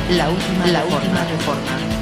La última reforma.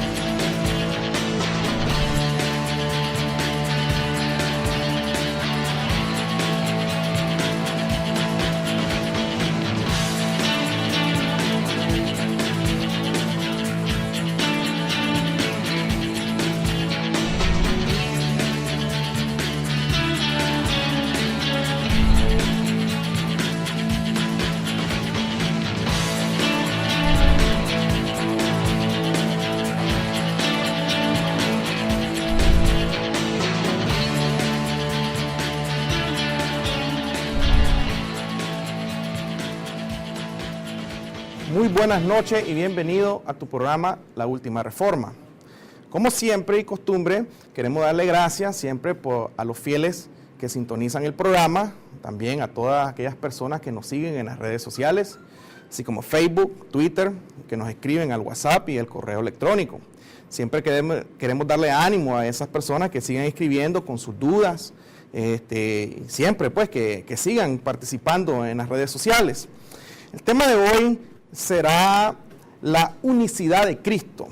Muy buenas noches y bienvenido a tu programa La Última Reforma. Como siempre y costumbre, queremos darle gracias siempre a los fieles que sintonizan el programa, también a todas aquellas personas que nos siguen en las redes sociales, así como Facebook, Twitter, que nos escriben al WhatsApp y el correo electrónico. Siempre queremos darle ánimo a esas personas que sigan escribiendo con sus dudas, siempre pues que sigan participando en las redes sociales. El tema de hoy será la unicidad de Cristo.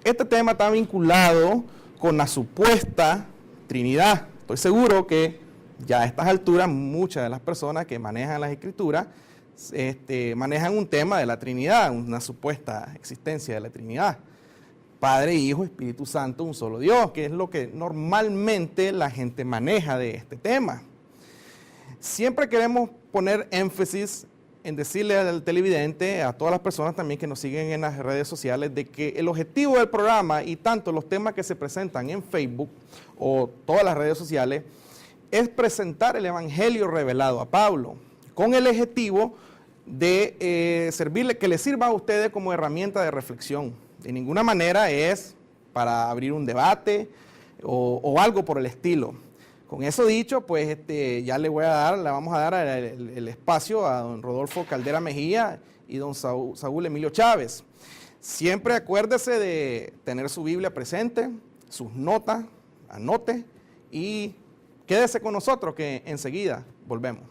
Este tema está vinculado con la supuesta Trinidad. Estoy seguro que ya a estas alturas muchas de las personas que manejan las Escrituras manejan un tema de la Trinidad, una supuesta existencia de la Trinidad. Padre, Hijo, Espíritu Santo, un solo Dios, que es lo que normalmente la gente maneja de este tema. Siempre queremos poner énfasis en decirle al televidente, a todas las personas también que nos siguen en las redes sociales, de que el objetivo del programa y tanto los temas que se presentan en Facebook o todas las redes sociales es presentar el Evangelio revelado a Pablo, con el objetivo de servirle, que les sirva a ustedes como herramienta de reflexión. De ninguna manera es para abrir un debate o algo por el estilo. Con eso dicho, pues ya le vamos a dar el espacio a don Rodolfo Caldera Mejía y don Saúl Emilio Chávez. Siempre acuérdese de tener su Biblia presente, sus notas, anote y quédese con nosotros que enseguida volvemos.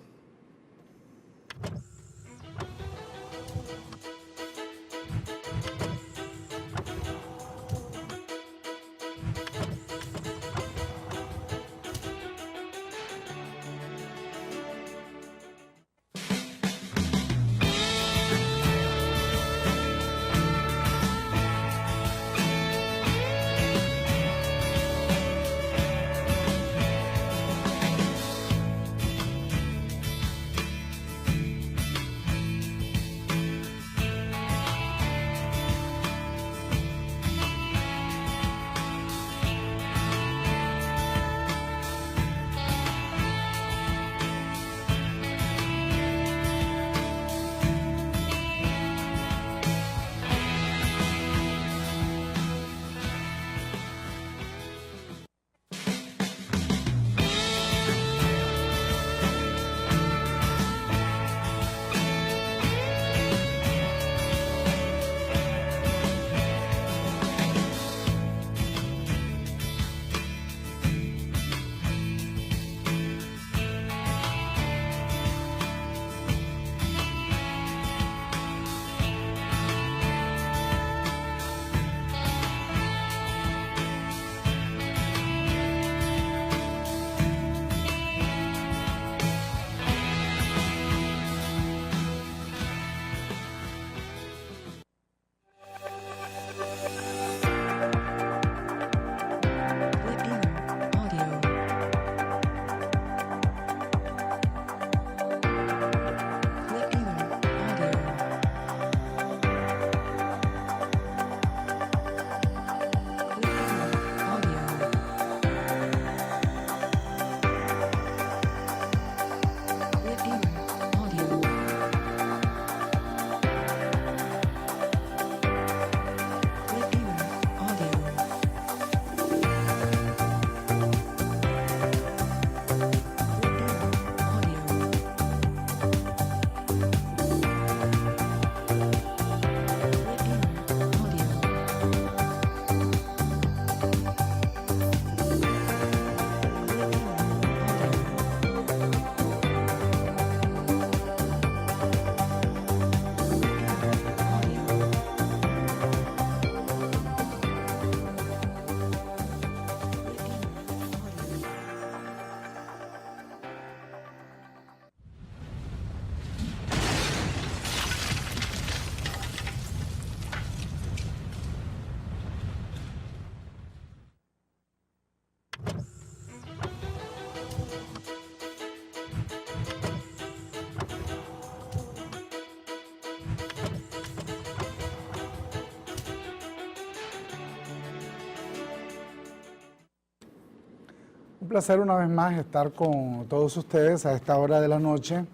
placer una vez más estar con todos ustedes a esta hora de la noche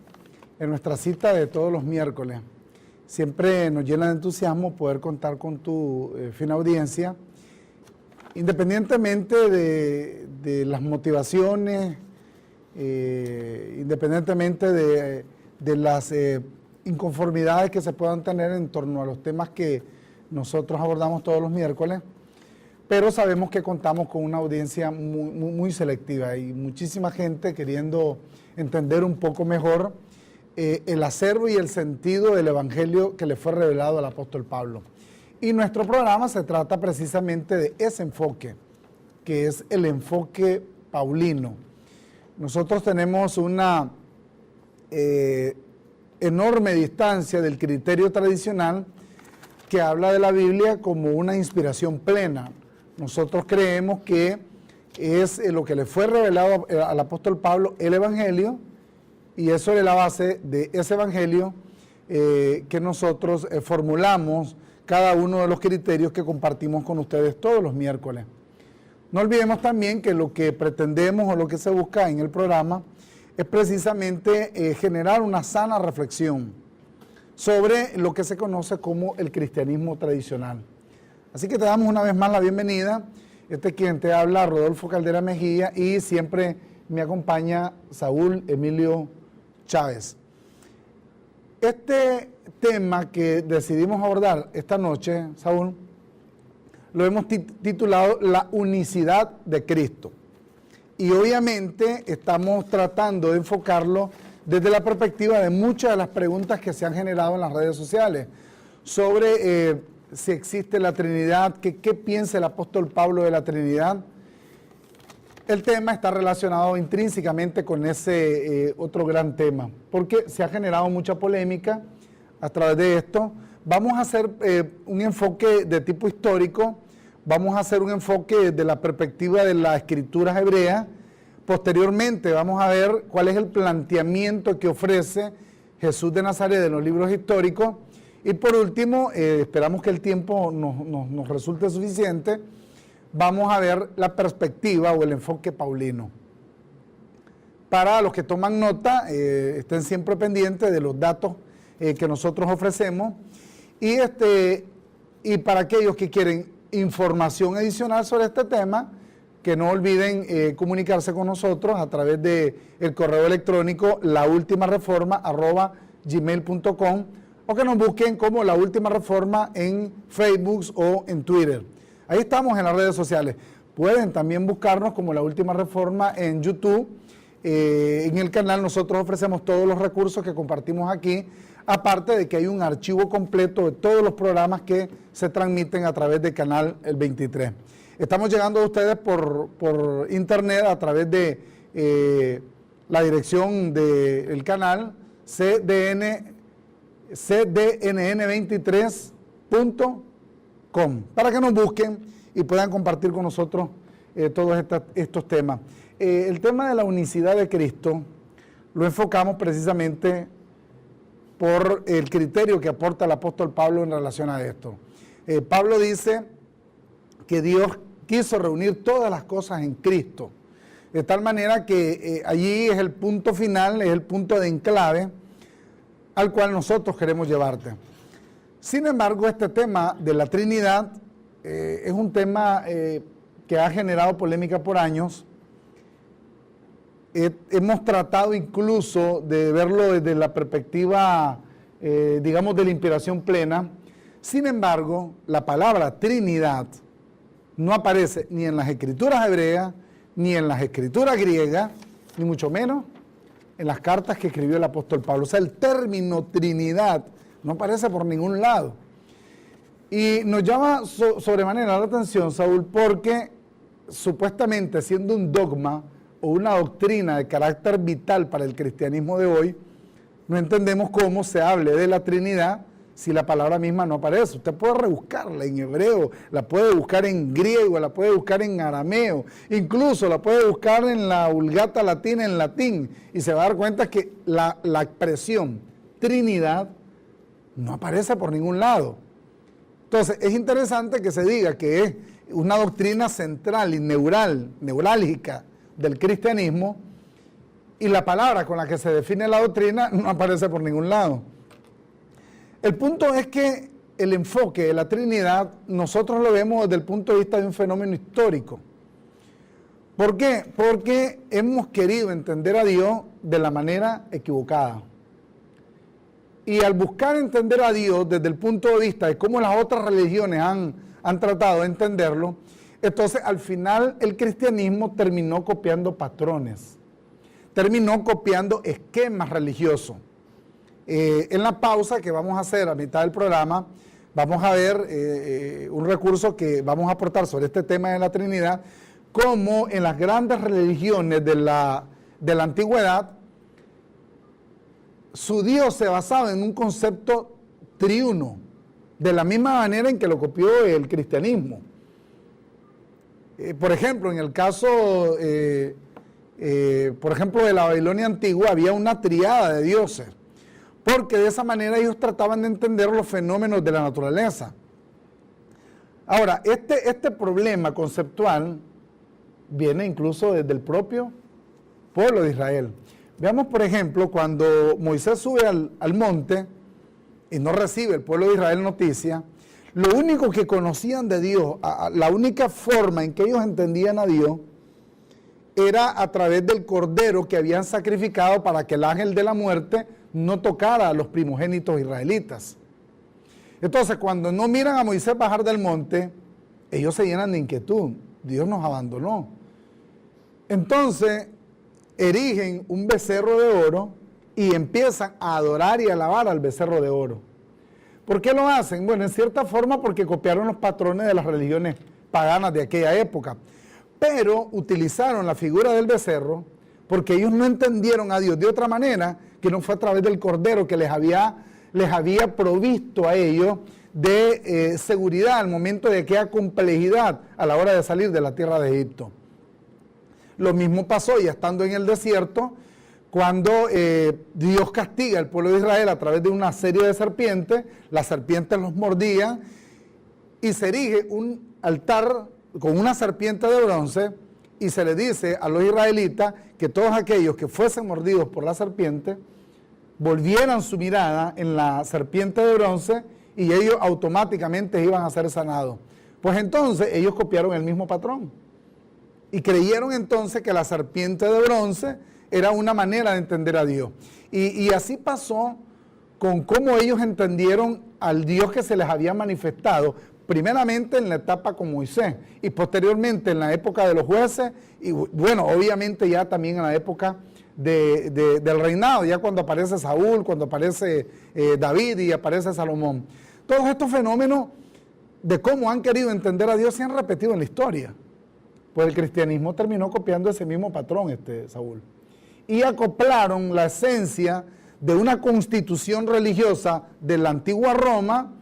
en nuestra cita de todos los miércoles. Siempre nos llena de entusiasmo poder contar con tu fina audiencia, independientemente de las motivaciones, independientemente de las inconformidades que se puedan tener en torno a los temas que nosotros abordamos todos los miércoles, pero sabemos que contamos con una audiencia muy selectiva y muchísima gente queriendo entender un poco mejor el acervo y el sentido del evangelio que le fue revelado al apóstol Pablo. Y nuestro programa se trata precisamente de ese enfoque, que es el enfoque paulino. Nosotros tenemos una enorme distancia del criterio tradicional que habla de la Biblia como una inspiración plena. Nosotros creemos que es lo que le fue revelado al apóstol Pablo, el evangelio, y eso es la base de ese evangelio que nosotros formulamos cada uno de los criterios que compartimos con ustedes todos los miércoles. No olvidemos también que lo que pretendemos o lo que se busca en el programa es precisamente generar una sana reflexión sobre lo que se conoce como el cristianismo tradicional. Así que te damos una vez más la bienvenida. Este es quien te habla, Rodolfo Caldera Mejía, y siempre me acompaña Saúl Emilio Chávez. Este tema que decidimos abordar esta noche, Saúl, lo hemos titulado La unicidad de Cristo. Y obviamente estamos tratando de enfocarlo desde la perspectiva de muchas de las preguntas que se han generado en las redes sociales sobre si existe la Trinidad, qué piensa el apóstol Pablo de la Trinidad. El tema está relacionado intrínsecamente con ese otro gran tema, porque se ha generado mucha polémica a través de esto. Vamos a hacer un enfoque de tipo histórico, vamos a hacer un enfoque desde la perspectiva de las escrituras hebreas. Posteriormente vamos a ver cuál es el planteamiento que ofrece Jesús de Nazaret en los libros históricos. Y por último, esperamos que el tiempo nos resulte suficiente, vamos a ver la perspectiva o el enfoque paulino. Para los que toman nota, estén siempre pendientes de los datos que nosotros ofrecemos. Y para aquellos que quieren información adicional sobre este tema, que no olviden comunicarse con nosotros a través del correo electrónico laultimareforma@gmail.com o que nos busquen como La Última Reforma en Facebook o en Twitter. Ahí estamos en las redes sociales. Pueden también buscarnos como La Última Reforma en YouTube. En el canal nosotros ofrecemos todos los recursos que compartimos aquí, aparte de que hay un archivo completo de todos los programas que se transmiten a través del canal El 23. Estamos llegando a ustedes por internet a través de la dirección del canal cdnn23.com para que nos busquen y puedan compartir con nosotros todos estos temas. El tema de la unicidad de Cristo lo enfocamos precisamente por el criterio que aporta el apóstol Pablo en relación a esto. Pablo dice que Dios quiso reunir todas las cosas en Cristo, de tal manera que allí es el punto final, es el punto de enclave al cual nosotros queremos llevarte. Sin embargo, este tema de la Trinidad es un tema que ha generado polémica por años. Hemos tratado incluso de verlo desde la perspectiva, digamos, de la inspiración plena. Sin embargo, la palabra Trinidad no aparece ni en las escrituras hebreas, ni en las escrituras griegas, ni mucho menos en las cartas que escribió el apóstol Pablo. O sea, el término Trinidad no aparece por ningún lado. Y nos llama sobremanera la atención, Saúl, porque supuestamente siendo un dogma o una doctrina de carácter vital para el cristianismo de hoy, no entendemos cómo se hable de la Trinidad si la palabra misma no aparece. Usted puede rebuscarla en hebreo, la puede buscar en griego, la puede buscar en arameo, incluso la puede buscar en la Vulgata Latina, en latín, y se va a dar cuenta que la expresión Trinidad no aparece por ningún lado. Entonces, es interesante que se diga que es una doctrina central y neurálgica, del cristianismo y la palabra con la que se define la doctrina no aparece por ningún lado. El punto es que el enfoque de la Trinidad nosotros lo vemos desde el punto de vista de un fenómeno histórico. ¿Por qué? Porque hemos querido entender a Dios de la manera equivocada. Y al buscar entender a Dios desde el punto de vista de cómo las otras religiones han tratado de entenderlo, entonces al final el cristianismo terminó copiando patrones, terminó copiando esquemas religiosos. En la pausa que vamos a hacer a mitad del programa, vamos a ver un recurso que vamos a aportar sobre este tema de la Trinidad, cómo en las grandes religiones de la antigüedad, su Dios se basaba en un concepto triuno, de la misma manera en que lo copió el cristianismo. Por ejemplo, en el caso, por ejemplo, de la Babilonia antigua, había una triada de dioses, porque de esa manera ellos trataban de entender los fenómenos de la naturaleza. Ahora, este problema conceptual viene incluso desde el propio pueblo de Israel. Veamos, por ejemplo, cuando Moisés sube al monte y no recibe el pueblo de Israel noticia, lo único que conocían de Dios, la única forma en que ellos entendían a Dios, era a través del cordero que habían sacrificado para que el ángel de la muerte no tocara a los primogénitos israelitas. Entonces, cuando no miran a Moisés bajar del monte, ellos se llenan de inquietud. Dios nos abandonó. Entonces, erigen un becerro de oro y empiezan a adorar y alabar al becerro de oro. ¿Por qué lo hacen? Bueno, en cierta forma porque copiaron los patrones de las religiones paganas de aquella época, pero utilizaron la figura del becerro porque ellos no entendieron a Dios de otra manera que no fue a través del cordero que les había provisto a ellos de seguridad al momento de aquella complejidad a la hora de salir de la tierra de Egipto. Lo mismo pasó ya estando en el desierto, cuando Dios castiga al pueblo de Israel a través de una serie de serpientes, las serpientes los mordían y se erige un altar con una serpiente de bronce y se le dice a los israelitas que todos aquellos que fuesen mordidos por la serpiente volvieran su mirada en la serpiente de bronce y ellos automáticamente iban a ser sanados. Pues entonces ellos copiaron el mismo patrón y creyeron entonces que la serpiente de bronce era una manera de entender a Dios. Y así pasó con cómo ellos entendieron al Dios que se les había manifestado, primeramente en la etapa con Moisés y posteriormente en la época de los jueces y bueno, obviamente ya también en la época del reinado, ya cuando aparece Saúl, cuando aparece David y aparece Salomón. Todos estos fenómenos de cómo han querido entender a Dios se han repetido en la historia. Pues el cristianismo terminó copiando ese mismo patrón, Saúl. Y acoplaron la esencia de una constitución religiosa de la antigua Roma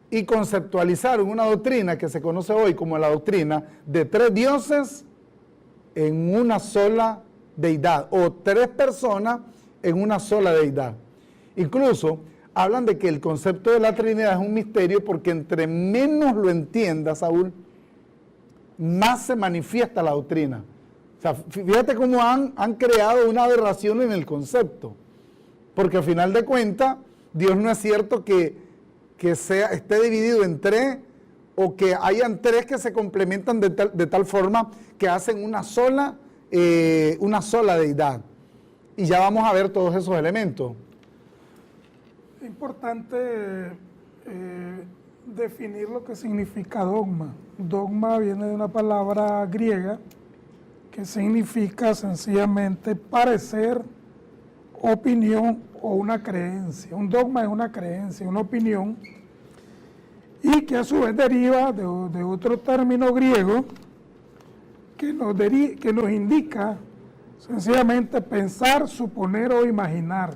y conceptualizaron una doctrina que se conoce hoy como la doctrina de tres dioses en una sola deidad, o tres personas en una sola deidad. Incluso hablan de que el concepto de la Trinidad es un misterio porque entre menos lo entienda Saúl, más se manifiesta la doctrina. O sea, fíjate cómo han creado una aberración en el concepto, porque al final de cuentas, Dios no es cierto que esté dividido en tres, o que hayan tres que se complementan de tal forma que hacen una sola deidad. Y ya vamos a ver todos esos elementos. Es importante definir lo que significa dogma. Dogma viene de una palabra griega que significa sencillamente parecer, opinión o una creencia. Un dogma es una creencia, una opinión, y que a su vez deriva de otro término griego que nos indica sencillamente pensar, suponer o imaginar.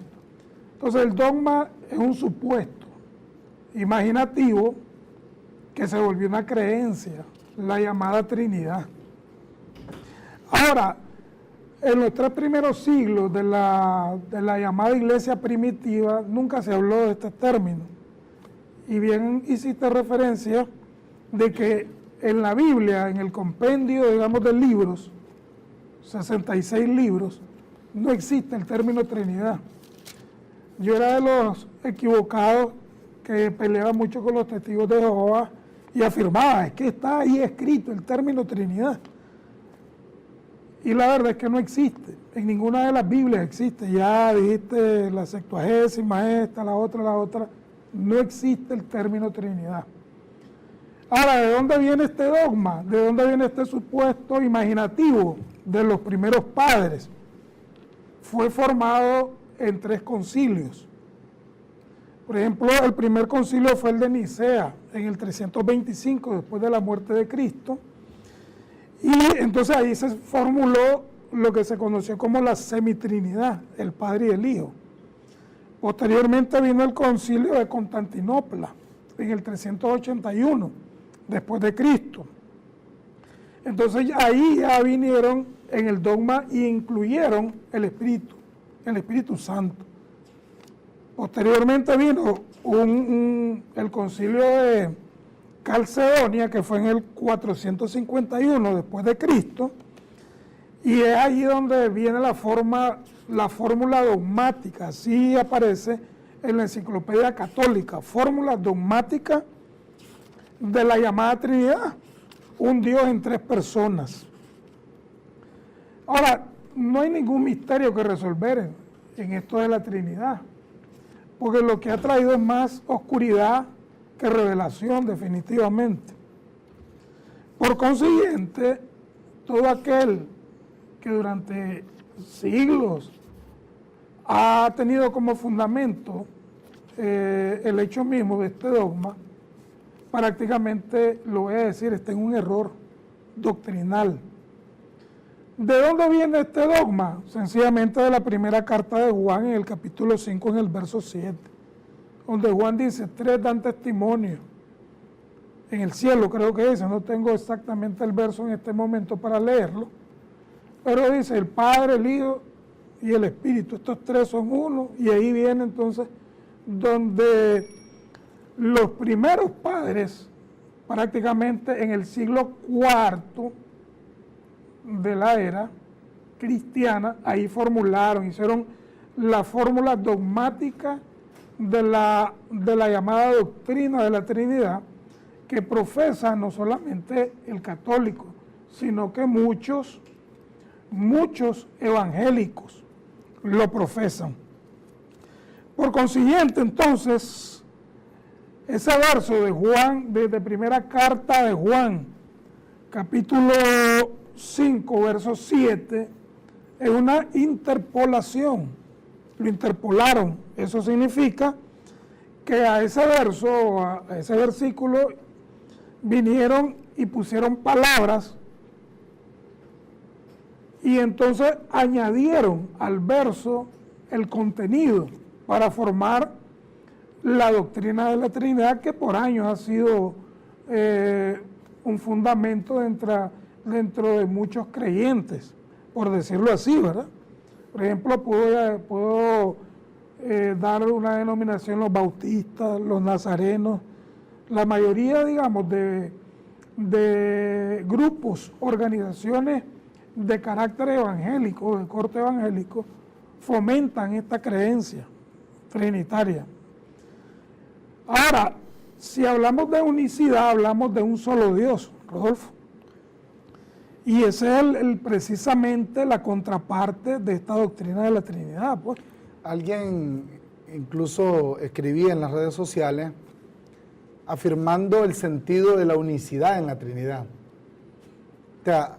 Entonces el dogma es un supuesto imaginativo que se volvió una creencia, la llamada Trinidad. Ahora, en los 3 primeros siglos de la llamada iglesia primitiva nunca se habló de este término. Y bien hiciste referencia de que en la Biblia, en el compendio, digamos, de libros, 66 libros, no existe el término Trinidad. Yo era de los equivocados que peleaba mucho con los testigos de Jehová y afirmaba, es que está ahí escrito el término Trinidad. Y la verdad es que no existe, en ninguna de las Biblias existe. Ya dijiste la 70ª, esta, la otra, no existe el término Trinidad. Ahora, ¿de dónde viene este dogma? ¿De dónde viene este supuesto imaginativo de los primeros padres? Fue formado en 3 concilios. Por ejemplo, el primer concilio fue el de Nicea, en el 325, después de la muerte de Cristo. Y entonces ahí se formuló lo que se conoció como la semitrinidad, el Padre y el Hijo. Posteriormente vino el concilio de Constantinopla, en el 381, después de Cristo. Entonces ahí ya vinieron en el dogma y incluyeron el Espíritu Santo. Posteriormente vino el concilio de Calcedonia, que fue en el 451 después de Cristo, y es allí donde viene la fórmula dogmática, así aparece en la Enciclopedia Católica, fórmula dogmática de la llamada Trinidad, un Dios en 3 personas. Ahora, no hay ningún misterio que resolver en esto de la Trinidad, porque lo que ha traído es más oscuridad que revelación, definitivamente. Por consiguiente, todo aquel que durante siglos ha tenido como fundamento el hecho mismo de este dogma, prácticamente, lo voy a decir, está en un error doctrinal. ¿De dónde viene este dogma? Sencillamente de la primera carta de Juan, en el capítulo 5, en el verso 7, donde Juan dice, 3 dan testimonio en el cielo, creo que dice, no tengo exactamente el verso en este momento para leerlo, pero dice el Padre, el Hijo y el Espíritu, estos 3 son uno, y ahí viene entonces donde los primeros padres, prácticamente en el siglo IV de la era cristiana, ahí hicieron la fórmula dogmática de la llamada doctrina de la Trinidad, que profesa no solamente el católico, sino que muchos evangélicos lo profesan. Por consiguiente, entonces, ese verso de Juan, desde primera carta de Juan, capítulo 5, verso 7, es una interpolación. Lo interpolaron. Eso significa que a ese verso, a ese versículo, vinieron y pusieron palabras y entonces añadieron al verso el contenido para formar la doctrina de la Trinidad, que por años ha sido un fundamento dentro de muchos creyentes, por decirlo así, ¿verdad? Por ejemplo, puedo dar una denominación, los bautistas, los nazarenos, la mayoría, digamos, de grupos, organizaciones de carácter evangélico, de corte evangélico, fomentan esta creencia trinitaria. Ahora, si hablamos de unicidad, hablamos de un solo Dios, Rodolfo. Y ese es precisamente la contraparte de esta doctrina de la Trinidad, pues. Alguien incluso escribía en las redes sociales afirmando el sentido de la unicidad en la Trinidad. O sea,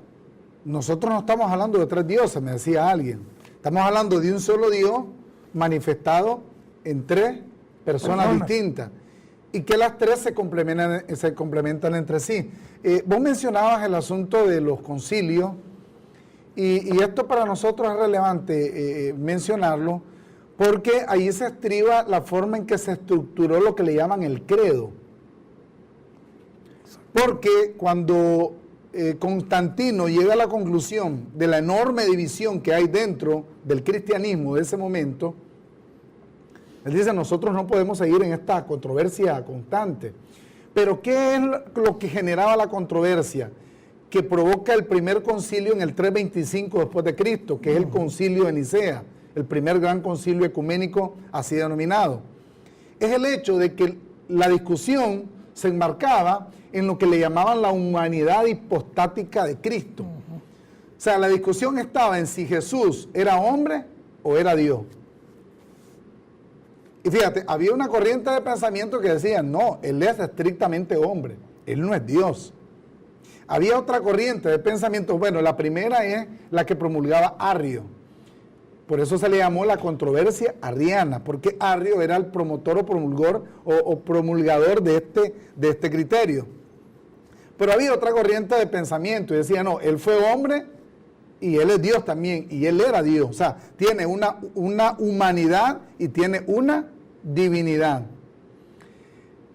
nosotros no estamos hablando de 3 dioses, me decía alguien. Estamos hablando de un solo Dios manifestado en 3 personas distintas, y que las 3 se complementan entre sí. Vos mencionabas el asunto de los concilios, y esto para nosotros es relevante mencionarlo, porque ahí se estriba la forma en que se estructuró lo que le llaman el credo. Porque cuando Constantino llega a la conclusión de la enorme división que hay dentro del cristianismo de ese momento, él dice, nosotros no podemos seguir en esta controversia constante, Pero ¿qué es lo que generaba la controversia? Que provoca el primer concilio en el 325 después de Cristo, que es el concilio de Nicea, el primer gran concilio ecuménico así denominado. Es el hecho de que la discusión se enmarcaba en lo que le llamaban la humanidad hipostática de Cristo. O sea, la discusión estaba en si Jesús era hombre o era Dios. Y fíjate, había una corriente de pensamiento que decía, no, Él es estrictamente hombre, Él no es Dios. Había otra corriente de pensamiento, bueno, la primera es la que promulgaba Arrio. Por eso se le llamó la controversia arriana, porque Arrio era el promotor o promulgador de este criterio. Pero había otra corriente de pensamiento y decía, no, Él fue hombre y Él es Dios también, y Él era Dios. O sea, tiene una humanidad y tiene una divinidad.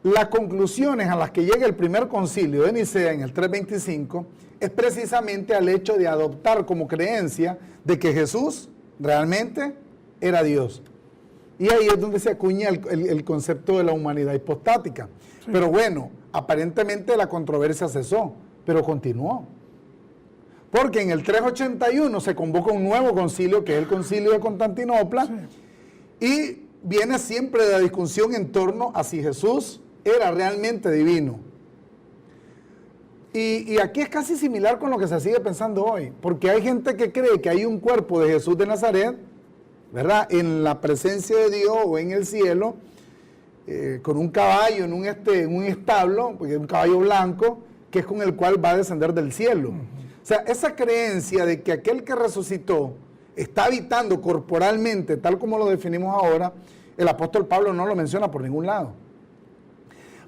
Las conclusiones a las que llega el primer concilio de Nicea en el 325 es precisamente al hecho de adoptar como creencia de que Jesús realmente era Dios. Y ahí es donde se acuña el concepto de la humanidad hipostática. Sí. Pero bueno, aparentemente la controversia cesó, pero continuó. Porque en el 381 se convoca un nuevo concilio, que es el concilio de Constantinopla, sí. Y viene siempre la discusión en torno a si Jesús era realmente divino. Y aquí es casi similar con lo que se sigue pensando hoy, porque hay gente que cree que hay un cuerpo de Jesús de Nazaret, ¿verdad?, en la presencia de Dios o en el cielo, con un caballo en un establo, porque es un caballo blanco, que es con el cual va a descender del cielo. O sea, esa creencia de que aquel que resucitó está habitando corporalmente, tal como lo definimos ahora, el apóstol Pablo no lo menciona por ningún lado.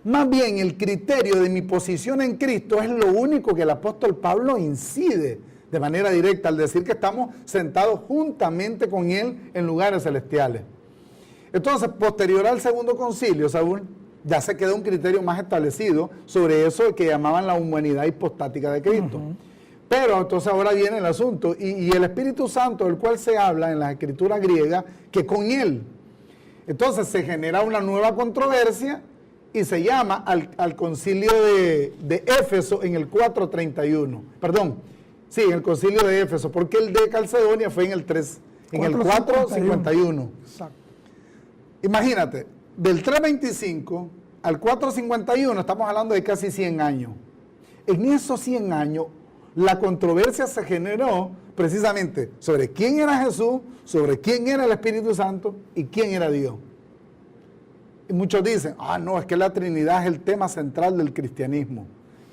Más bien, el criterio de mi posición en Cristo es lo único que el apóstol Pablo incide de manera directa al decir que estamos sentados juntamente con Él en lugares celestiales. Entonces, posterior al segundo concilio, Saúl, ya se quedó un criterio más establecido sobre eso que llamaban la humanidad hipostática de Cristo. Pero entonces ahora viene el asunto, y el Espíritu Santo, del cual se habla en la escritura griega, que con Él. Entonces se genera una nueva controversia y se llama al concilio de Éfeso en el 431. Perdón, sí, en el concilio de Éfeso, porque el de Calcedonia fue en el 451. Exacto. Imagínate, del 325 al 451 estamos hablando de casi 100 años. En esos 100 años, la controversia se generó precisamente sobre quién era Jesús, sobre quién era el Espíritu Santo y quién era Dios. Y muchos dicen, no, es que la Trinidad es el tema central del cristianismo.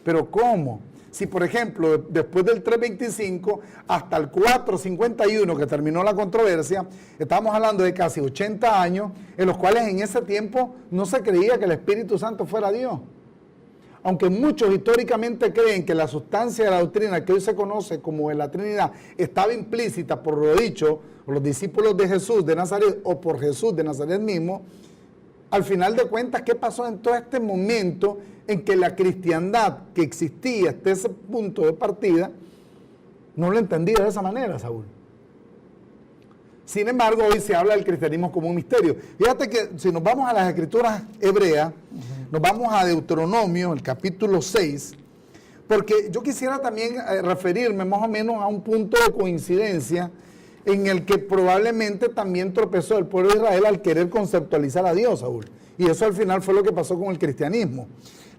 Pero ¿cómo? Si, por ejemplo, después del 325 hasta el 451, que terminó la controversia, estamos hablando de casi 80 años, en los cuales en ese tiempo no se creía que el Espíritu Santo fuera Dios. Aunque muchos históricamente creen que la sustancia de la doctrina que hoy se conoce como la Trinidad estaba implícita por lo dicho por los discípulos de Jesús de Nazaret o por Jesús de Nazaret mismo, al final de cuentas, ¿qué pasó en todo este momento en que la cristiandad que existía hasta ese punto de partida no lo entendía de esa manera, Saúl? Sin embargo, hoy se habla del cristianismo como un misterio. Fíjate que si nos vamos a las escrituras hebreas, nos vamos a Deuteronomio, el capítulo 6, porque yo quisiera también referirme más o menos a un punto de coincidencia en el que probablemente también tropezó el pueblo de Israel al querer conceptualizar a Dios, Saúl. Y eso al final fue lo que pasó con el cristianismo.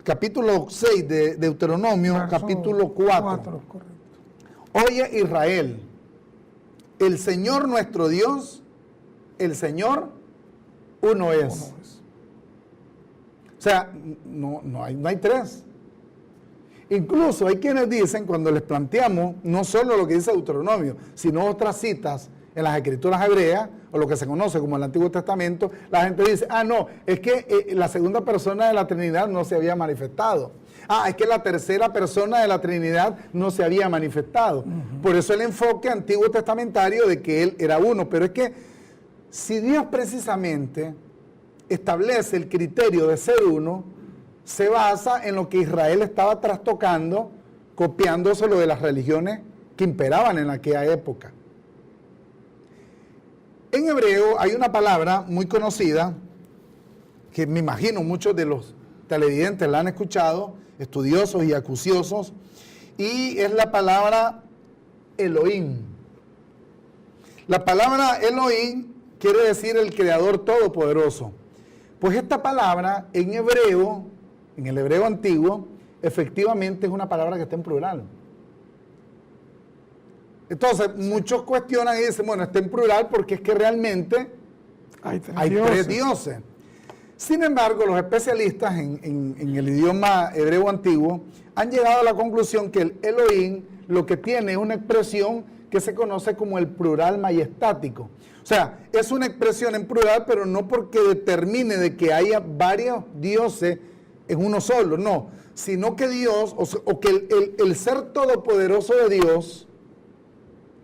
Capítulo 6 de Deuteronomio, capítulo 4. Oye Israel, el Señor nuestro Dios, el Señor uno es. O sea, no hay tres. Incluso hay quienes dicen, cuando les planteamos no solo lo que dice Deuteronomio, sino otras citas en las escrituras hebreas, o lo que se conoce como el Antiguo Testamento, la gente dice, no, es que la segunda persona de la Trinidad no se había manifestado. Es que la tercera persona de la Trinidad no se había manifestado. Por eso el enfoque antiguo testamentario de que Él era uno. Pero es que si Dios precisamente establece el criterio de ser uno, se basa en lo que Israel estaba trastocando, copiándose lo de las religiones que imperaban en aquella época. En hebreo hay una palabra muy conocida, que me imagino muchos de los televidentes la han escuchado, estudiosos y acuciosos, y es la palabra Elohim. La palabra Elohim quiere decir el Creador Todopoderoso. Pues esta palabra en hebreo, en el hebreo antiguo, efectivamente es una palabra que está en plural. Entonces, muchos cuestionan y dicen, bueno, está en plural porque es que realmente hay tres dioses. Sin embargo, los especialistas en el idioma hebreo antiguo han llegado a la conclusión que el Elohim lo que tiene es una expresión que se conoce como el plural majestático. O sea, es una expresión en plural, pero no porque determine de que haya varios dioses en uno solo, no, sino que Dios, o que el ser todopoderoso de Dios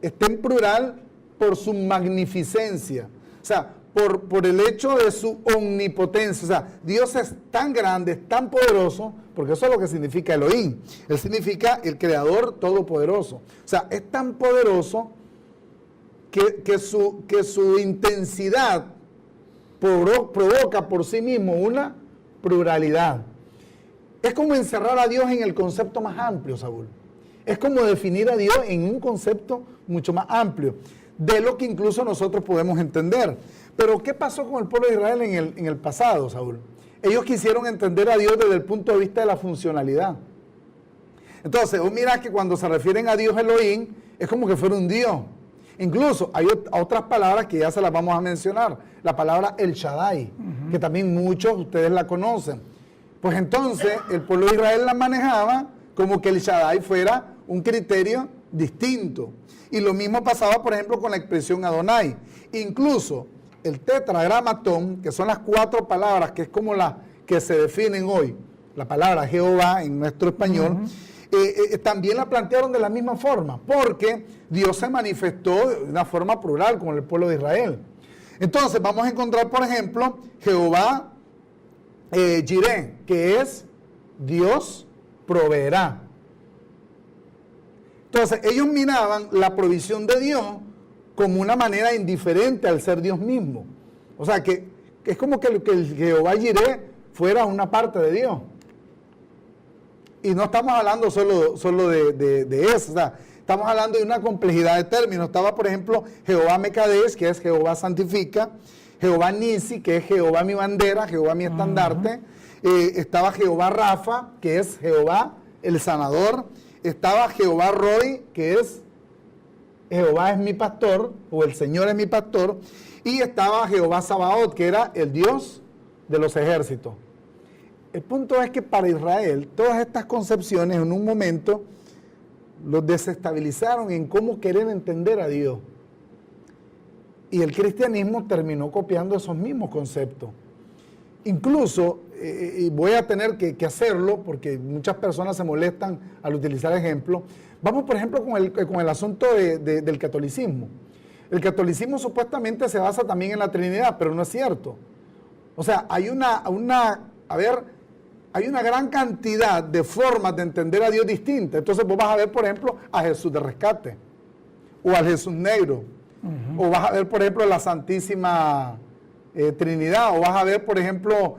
está en plural por su magnificencia, o sea, por el hecho de su omnipotencia. O sea, Dios es tan grande, es tan poderoso, porque eso es lo que significa Elohim. Él significa el Creador Todopoderoso. O sea, es tan poderoso que su intensidad provoca por sí mismo una pluralidad. Es como encerrar a Dios en el concepto más amplio, Saúl. Es como definir a Dios en un concepto mucho más amplio, de lo que incluso nosotros podemos entender. Pero ¿qué pasó con el pueblo de Israel en el pasado, Saúl? Ellos quisieron entender a Dios desde el punto de vista de la funcionalidad. Entonces, vos mirás que cuando se refieren a Dios Elohim, es como que fuera un Dios. Incluso hay otras palabras que ya se las vamos a mencionar. La palabra El Shaddai, que también muchos de ustedes la conocen. Pues entonces, el pueblo de Israel la manejaba como que el Shaddai fuera un criterio distinto. Y lo mismo pasaba, por ejemplo, con la expresión Adonai. Incluso el tetragramatón, que son las 4 palabras, que es como las que se definen hoy, la palabra Jehová en nuestro español, también la plantearon de la misma forma, porque Dios se manifestó de una forma plural con el pueblo de Israel. Entonces vamos a encontrar, por ejemplo, Jehová Jireh, que es Dios proveerá. Entonces ellos miraban la provisión de Dios como una manera indiferente al ser Dios mismo. O sea, que es como que el Jehová Jireh fuera una parte de Dios. Y no estamos hablando solo de eso, o sea, estamos hablando de una complejidad de términos. Estaba, por ejemplo, Jehová Mekadesh, que es Jehová santifica, Jehová Nisi, que es Jehová mi bandera, Jehová mi estandarte, estaba Jehová Rafa, que es Jehová el sanador, estaba Jehová Roy, que es Jehová es mi pastor, o el Señor es mi pastor, y estaba Jehová Sabaoth, que era el Dios de los ejércitos. El punto es que para Israel, todas estas concepciones en un momento los desestabilizaron en cómo querer entender a Dios. Y el cristianismo terminó copiando esos mismos conceptos. Incluso, y voy a tener que hacerlo porque muchas personas se molestan al utilizar ejemplos. Vamos, por ejemplo, con el asunto del catolicismo. El catolicismo supuestamente se basa también en la Trinidad, pero no es cierto. O sea, hay una gran cantidad de formas de entender a Dios distintas. Entonces vos vas a ver, por ejemplo, a Jesús de rescate, o al Jesús negro, o vas a ver, por ejemplo, la Santísima Trinidad, o vas a ver, por ejemplo,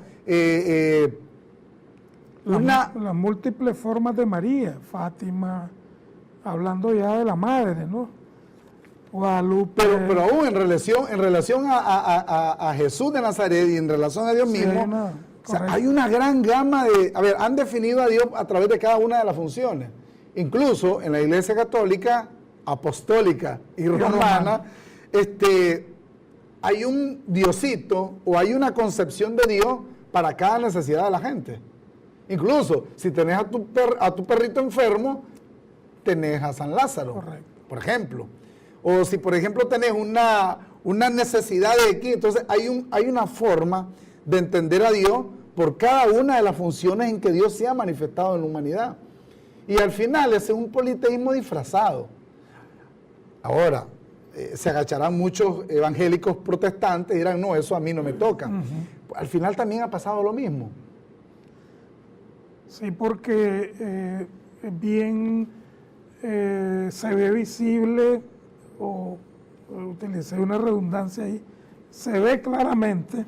las múltiples formas de María, Fátima, hablando ya de la madre, ¿no? Guadalupe. Pero aún en relación a Jesús de Nazaret y en relación a Dios mismo, o sea, hay una gran gama han definido a Dios a través de cada una de las funciones. Incluso en la Iglesia Católica, Apostólica y Romana, hay un Diosito o hay una concepción de Dios para cada necesidad de la gente. Incluso si tenés a tu perrito enfermo, tenés a San Lázaro, correcto, por ejemplo. O si, por ejemplo, tenés una necesidad de aquí, entonces hay una forma de entender a Dios por cada una de las funciones en que Dios se ha manifestado en la humanidad. Y al final ese es un politeísmo disfrazado. Ahora, se agacharán muchos evangélicos protestantes y dirán, no, eso a mí no me toca. Al final también ha pasado lo mismo. Sí, porque bien se ve visible, o utilicé una redundancia ahí, se ve claramente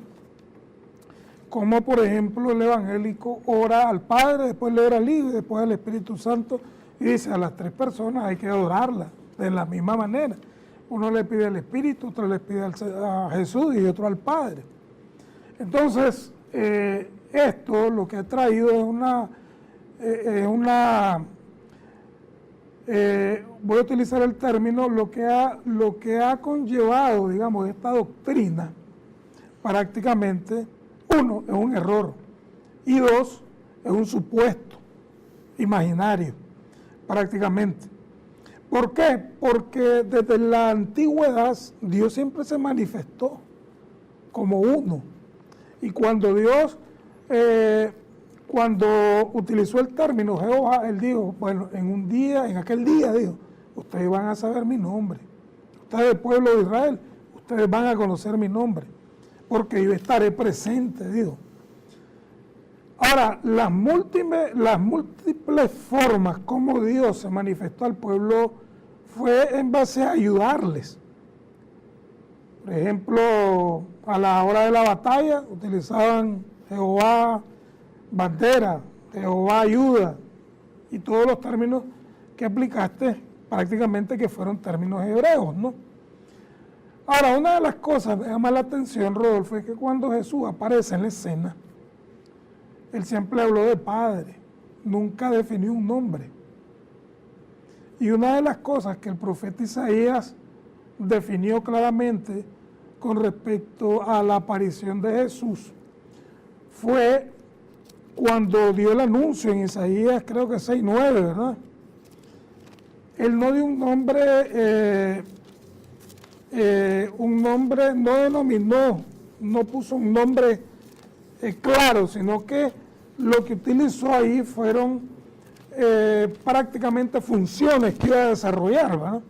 como por ejemplo el evangélico ora al Padre, después le ora al Hijo y después al Espíritu Santo, y dice a las tres personas hay que adorarlas de la misma manera. Uno le pide al Espíritu, otro le pide a Jesús y otro al Padre. Entonces, esto lo que ha traído es voy a utilizar el término, lo que ha conllevado, digamos, esta doctrina, prácticamente, uno, es un error, y dos, es un supuesto imaginario, prácticamente. ¿Por qué? Porque desde la antigüedad Dios siempre se manifestó como uno. Y cuando Dios, cuando utilizó el término Jehová, Él dijo, bueno, en aquel día dijo, ustedes van a saber mi nombre. Ustedes, el pueblo de Israel, ustedes van a conocer mi nombre, porque yo estaré presente, dijo. Ahora, las múltiples formas como Dios se manifestó al pueblo fue en base a ayudarles. Por ejemplo, a la hora de la batalla utilizaban Jehová bandera, Jehová ayuda, y todos los términos que aplicaste prácticamente que fueron términos hebreos, ¿no? Ahora, una de las cosas que me llama la atención, Rodolfo, es que cuando Jesús aparece en la escena, Él siempre habló de Padre, nunca definió un nombre. Y una de las cosas que el profeta Isaías definió claramente con respecto a la aparición de Jesús fue cuando dio el anuncio en Isaías, creo que 6:9, ¿verdad? Él no dio un nombre no denominó, no puso un nombre claro, sino que lo que utilizó ahí fueron prácticamente funciones que iba a desarrollar, ¿verdad?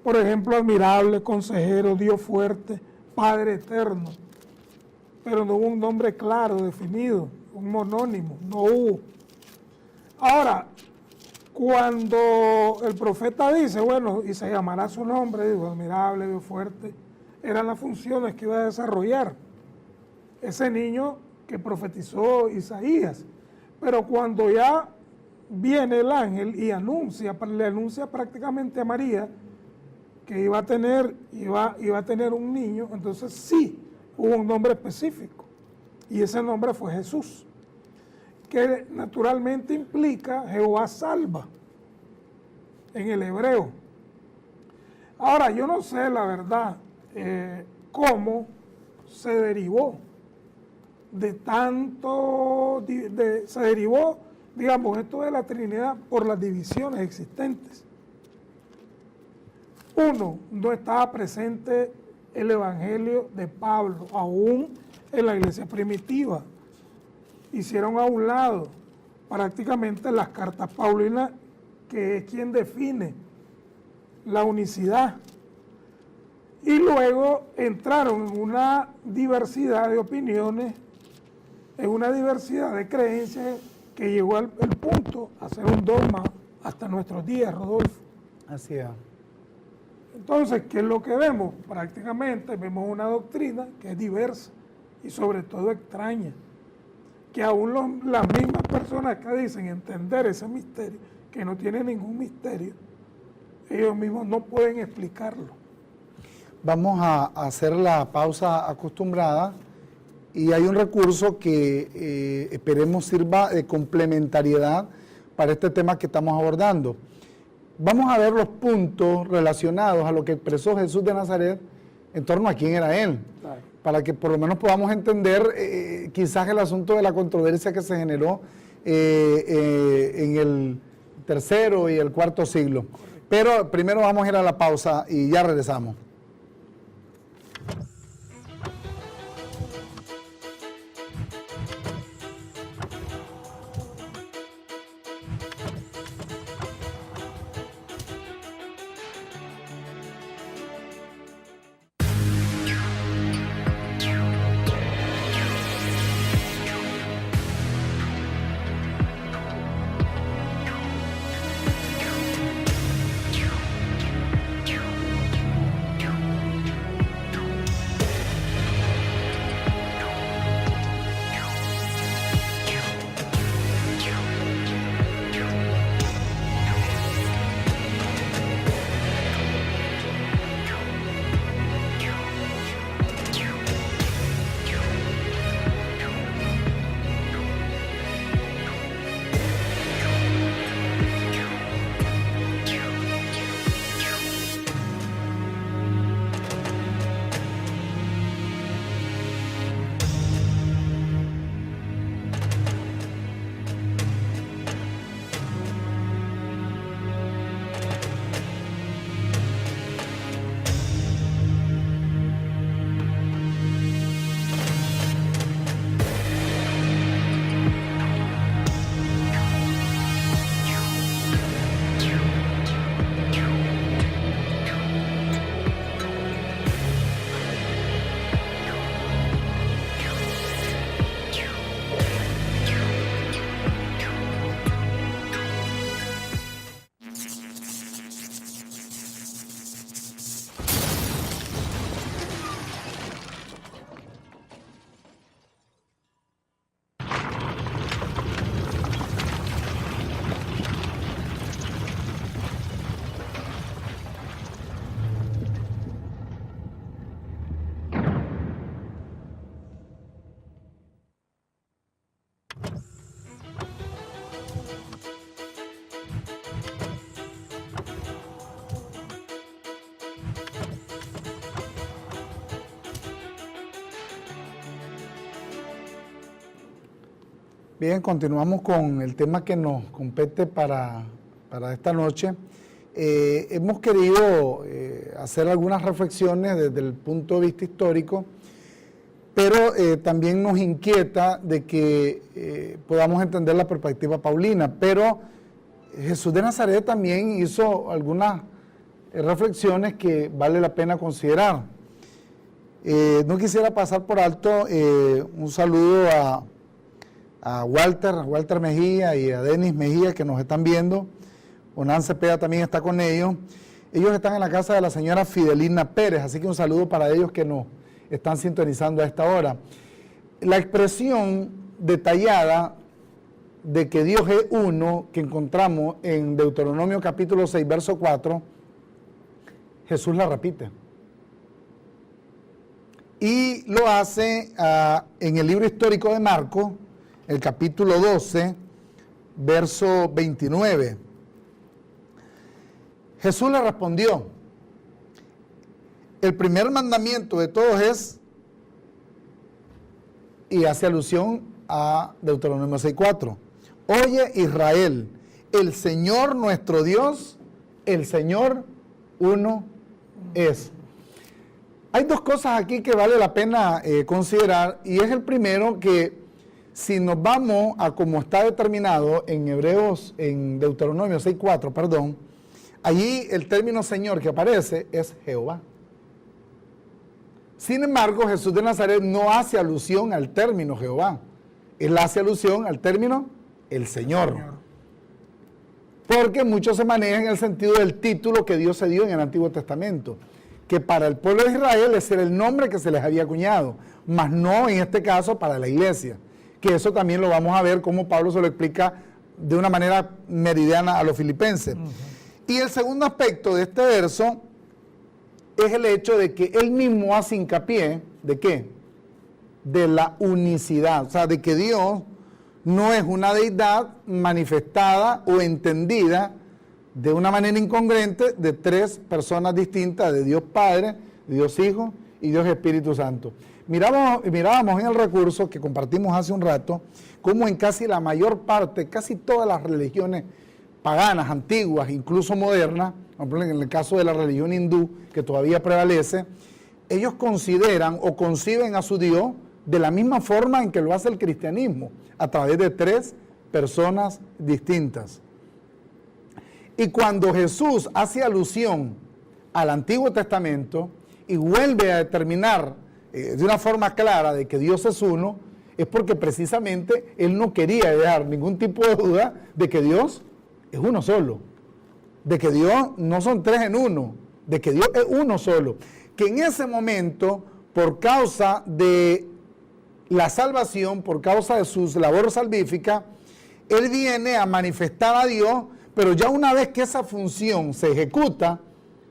Por ejemplo, admirable, consejero, Dios fuerte, Padre eterno, pero no hubo un nombre claro, definido, un monónimo, no hubo. Ahora, cuando el profeta dice, bueno, y se llamará su nombre, digo, admirable, Dios fuerte, eran las funciones que iba a desarrollar ese niño que profetizó Isaías. Pero cuando ya viene el ángel y le anuncia prácticamente a María que iba a tener un niño, entonces sí hubo un nombre específico, y ese nombre fue Jesús, que naturalmente implica Jehová salva en el hebreo. Ahora, yo no sé la verdad cómo se derivó de tanto, se derivó, digamos, esto de la Trinidad por las divisiones existentes. Uno, no estaba presente el Evangelio de Pablo, aún en la iglesia primitiva. Hicieron a un lado prácticamente las cartas paulinas, que es quien define la unicidad. Y luego entraron en una diversidad de opiniones, en una diversidad de creencias que llegó al punto a ser un dogma hasta nuestros días, Rodolfo. Así es. Entonces, ¿qué es lo que vemos? Prácticamente vemos una doctrina que es diversa y sobre todo extraña, que aún las mismas personas que dicen entender ese misterio, que no tiene ningún misterio, ellos mismos no pueden explicarlo. Vamos a hacer la pausa acostumbrada y hay un recurso que esperemos sirva de complementariedad para este tema que estamos abordando. Vamos a ver los puntos relacionados a lo que expresó Jesús de Nazaret en torno a quién era Él, para que por lo menos podamos entender quizás el asunto de la controversia que se generó en el tercero y el cuarto siglo. Pero primero vamos a ir a la pausa y ya regresamos. Bien, continuamos con el tema que nos compete para esta noche. Hemos querido hacer algunas reflexiones desde el punto de vista histórico, pero también nos inquieta de que podamos entender la perspectiva paulina. Pero Jesús de Nazaret también hizo algunas reflexiones que vale la pena considerar. No quisiera pasar por alto un saludo a Walter Mejía y a Denis Mejía, que nos están viendo. Onan Cepeda también está con ellos. Ellos están en la casa de la señora Fidelina Pérez, así que un saludo para ellos que nos están sintonizando a esta hora. La expresión detallada de que Dios es uno, que encontramos en Deuteronomio capítulo 6, verso 4, Jesús la repite. Y lo hace en el libro histórico de Marcos, el capítulo 12, verso 29. Jesús le respondió: el primer mandamiento de todos es, y hace alusión a Deuteronomio 6:4, oye Israel, el Señor nuestro Dios, el Señor uno es. Hay dos cosas aquí que vale la pena considerar, y es el primero, que si nos vamos a como está determinado en Deuteronomio 6:4, perdón, allí el término Señor que aparece es Jehová. Sin embargo, Jesús de Nazaret no hace alusión al término Jehová. Él hace alusión al término el Señor. Porque muchos se manejan en el sentido del título que Dios se dio en el Antiguo Testamento, que para el pueblo de Israel ese era el nombre que se les había acuñado, mas no en este caso para la iglesia. Que eso también lo vamos a ver cómo Pablo se lo explica de una manera meridiana a los filipenses. Y el segundo aspecto de este verso es el hecho de que él mismo hace hincapié, ¿de qué? De la unicidad, o sea, de que Dios no es una deidad manifestada o entendida de una manera incongruente de tres personas distintas, de Dios Padre, Dios Hijo y Dios Espíritu Santo. Mirábamos en el recurso que compartimos hace un rato, cómo en casi la mayor parte, casi todas las religiones paganas, antiguas, incluso modernas, por ejemplo en el caso de la religión hindú, que todavía prevalece, ellos consideran o conciben a su Dios de la misma forma en que lo hace el cristianismo, a través de tres personas distintas. Y cuando Jesús hace alusión al Antiguo Testamento y vuelve a determinar de una forma clara de que Dios es uno, es porque precisamente Él no quería dejar ningún tipo de duda de que Dios es uno solo, de que Dios no son tres en uno, de que Dios es uno solo, que en ese momento, por causa de la salvación, por causa de su labor salvífica, Él viene a manifestar a Dios, pero ya una vez que esa función se ejecuta,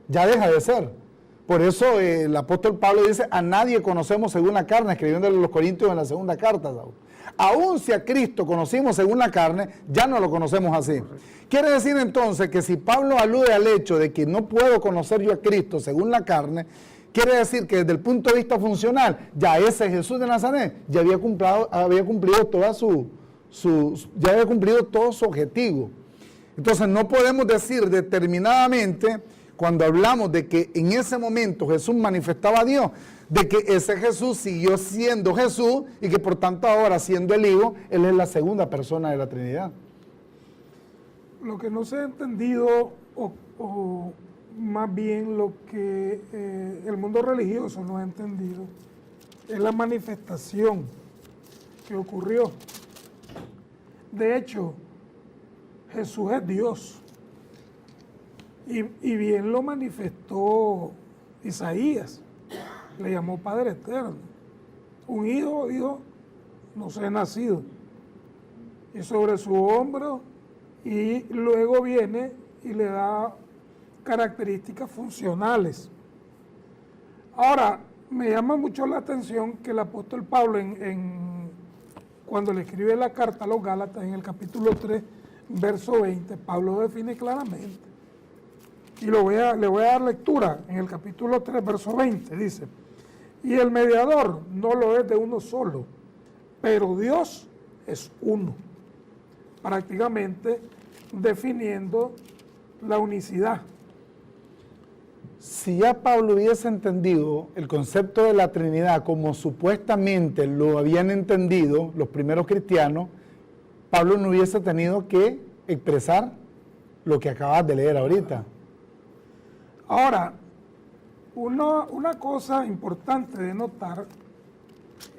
ya deja de ser. Por eso el apóstol Pablo dice: a nadie conocemos según la carne, escribiéndole a los Corintios en la segunda carta. Aún si a Cristo conocimos según la carne, ya no lo conocemos así. Quiere decir entonces que si Pablo alude al hecho de que no puedo conocer yo a Cristo según la carne, quiere decir que desde el punto de vista funcional, ya ese Jesús de Nazaret ya había cumplido todo su objetivo. Entonces no podemos decir determinadamente, cuando hablamos de que en ese momento Jesús manifestaba a Dios, de que ese Jesús siguió siendo Jesús y que por tanto ahora, siendo el Hijo, Él es la segunda persona de la Trinidad. Lo que no se ha entendido, o más bien lo que el mundo religioso no ha entendido, es la manifestación que ocurrió. De hecho, Jesús es Dios. Y bien lo manifestó Isaías, le llamó Padre Eterno. Un hijo dijo: no sé nacido. Y sobre su hombro, y luego viene y le da características funcionales. Ahora, me llama mucho la atención que el apóstol Pablo, cuando le escribe la carta a los Gálatas, en el capítulo 3, verso 20, Pablo lo define claramente. Y le voy a dar lectura en el capítulo 3, verso 20, dice: y el mediador no lo es de uno solo, pero Dios es uno, prácticamente definiendo la unicidad. Si ya Pablo hubiese entendido el concepto de la Trinidad como supuestamente lo habían entendido los primeros cristianos, Pablo no hubiese tenido que expresar lo que acabas de leer ahorita. Ahora, una cosa importante de notar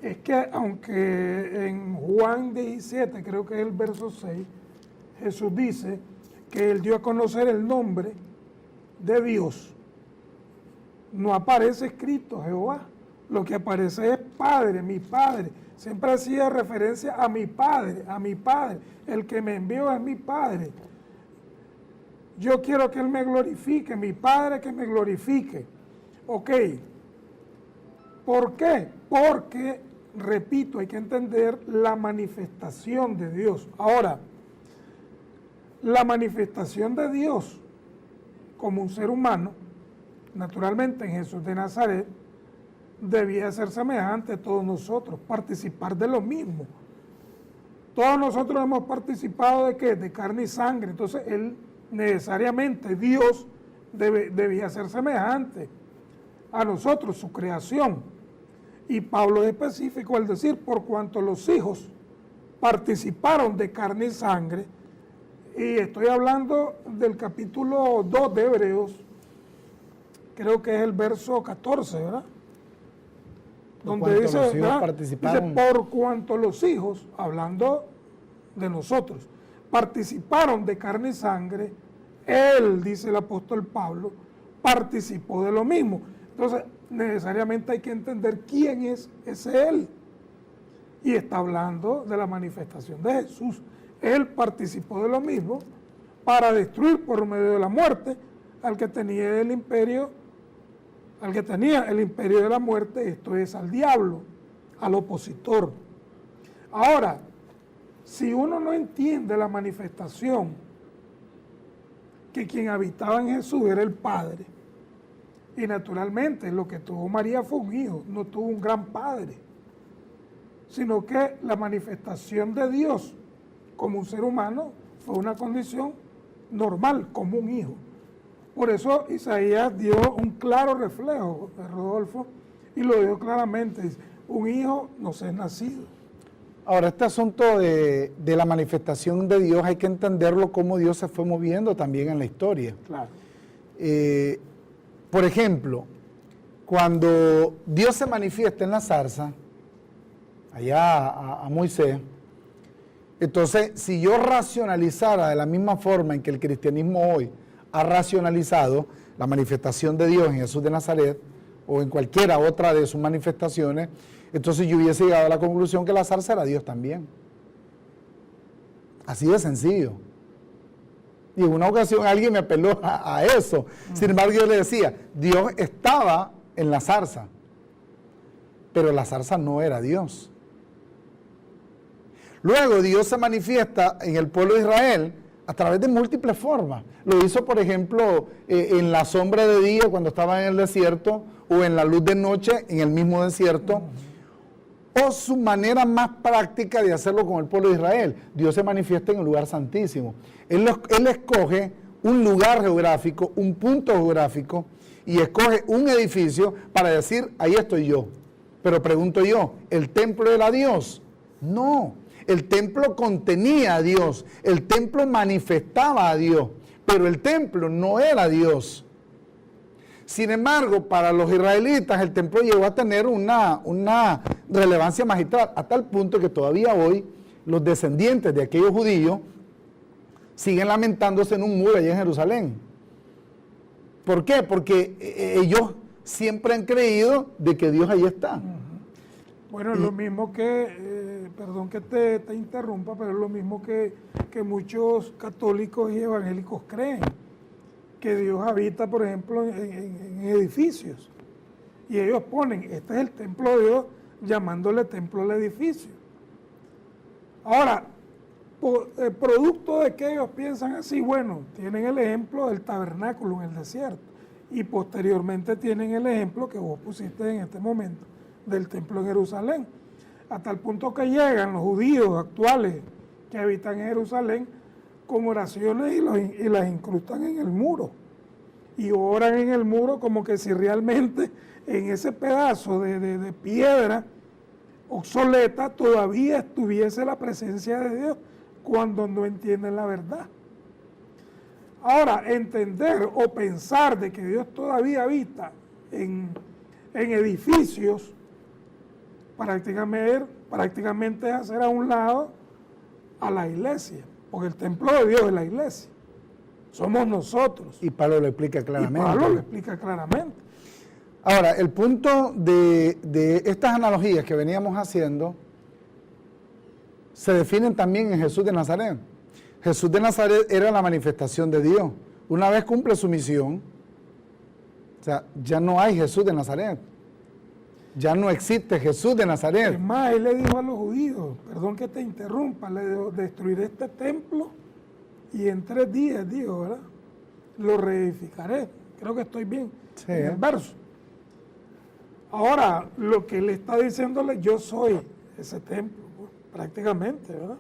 es que aunque en Juan 17, creo que es el verso 6, Jesús dice que él dio a conocer el nombre de Dios, no aparece escrito Jehová, lo que aparece es Padre, mi Padre. Siempre hacía referencia a mi Padre, el que me envió es mi Padre. Yo quiero que Él me glorifique, mi Padre que me glorifique. Ok, ¿por qué? Porque, repito, hay que entender la manifestación de Dios. Ahora, la manifestación de Dios como un ser humano, naturalmente en Jesús de Nazaret, debía ser semejante a todos nosotros, participar de lo mismo. Todos nosotros hemos participado de ¿qué? De carne y sangre. Entonces, Él necesariamente, Dios, debía ser semejante a nosotros, su creación. Y Pablo es específico al decir, por cuanto los hijos participaron de carne y sangre, y estoy hablando del capítulo 2 de Hebreos, creo que es el verso 14, ¿verdad? Donde dice, por cuanto los hijos, hablando de nosotros, participaron de carne y sangre, él, dice el apóstol Pablo, participó de lo mismo. Entonces, necesariamente hay que entender quién es ese él. Y está hablando de la manifestación de Jesús. Él participó de lo mismo para destruir por medio de la muerte al que tenía el imperio de la muerte, esto es al diablo, al opositor. Ahora, si uno no entiende la manifestación, que quien habitaba en Jesús era el Padre, y naturalmente lo que tuvo María fue un hijo, no tuvo un gran padre, sino que la manifestación de Dios como un ser humano fue una condición normal, como un hijo. Por eso Isaías dio un claro reflejo, Rodolfo, y lo dio claramente, dice, un hijo nos es nacido. Ahora, este asunto de la manifestación de Dios hay que entenderlo como Dios se fue moviendo también en la historia. Claro. Por ejemplo, cuando Dios se manifiesta en la zarza, allá a Moisés, entonces si yo racionalizara de la misma forma en que el cristianismo hoy ha racionalizado la manifestación de Dios en Jesús de Nazaret o en cualquiera otra de sus manifestaciones, entonces yo hubiese llegado a la conclusión que la zarza era Dios también. Así de sencillo. Y en una ocasión alguien me apeló a eso. Sin embargo, yo le decía, Dios estaba en la zarza, pero la zarza no era Dios. Luego Dios se manifiesta en el pueblo de Israel a través de múltiples formas. Lo hizo, por ejemplo, en la sombra de día cuando estaba en el desierto, o en la luz de noche en el mismo desierto, o su manera más práctica de hacerlo con el pueblo de Israel. Dios se manifiesta en el lugar santísimo. Él escoge un lugar geográfico, un punto geográfico, y escoge un edificio para decir, ahí estoy yo. Pero pregunto yo, ¿el templo era Dios? No. El templo contenía a Dios, el templo manifestaba a Dios, pero el templo no era Dios. Sin embargo, para los israelitas el templo llegó a tener una relevancia magistral, a tal punto que todavía hoy los descendientes de aquellos judíos siguen lamentándose en un muro allá en Jerusalén. ¿Por qué? Porque ellos siempre han creído de que Dios ahí está. Bueno, es lo mismo que, perdón que te interrumpa, pero es lo mismo que muchos católicos y evangélicos creen, que Dios habita, por ejemplo, en edificios. Y ellos ponen, este es el templo de Dios, llamándole templo al edificio. Ahora, producto de que ellos piensan así, bueno, tienen el ejemplo del tabernáculo en el desierto, y posteriormente tienen el ejemplo que vos pusiste en este momento, del templo en Jerusalén. hasta el punto que llegan los judíos actuales que habitan en Jerusalén con oraciones y las incrustan en el muro. Y oran en el muro como que si realmente en ese pedazo de piedra obsoleta todavía estuviese la presencia de Dios cuando no entienden la verdad. Ahora, entender o pensar de que Dios todavía habita en edificios, prácticamente es hacer a un lado a la iglesia, porque el templo de Dios es la iglesia, somos nosotros. Y Pablo lo explica claramente. Ahora, el punto de estas analogías que veníamos haciendo se definen también en Jesús de Nazaret. Jesús de Nazaret era la manifestación de Dios. Una vez cumple su misión, o sea, ya no hay Jesús de Nazaret. Ya no existe Jesús de Nazaret. Es más, él le dijo a los judíos, perdón que te interrumpa, le dijo, destruiré este templo y en 3 días, dijo, ¿verdad? Lo reedificaré. Creo que estoy bien en el verso. Ahora, lo que él está diciéndole, yo soy ese templo, pues, prácticamente, ¿verdad?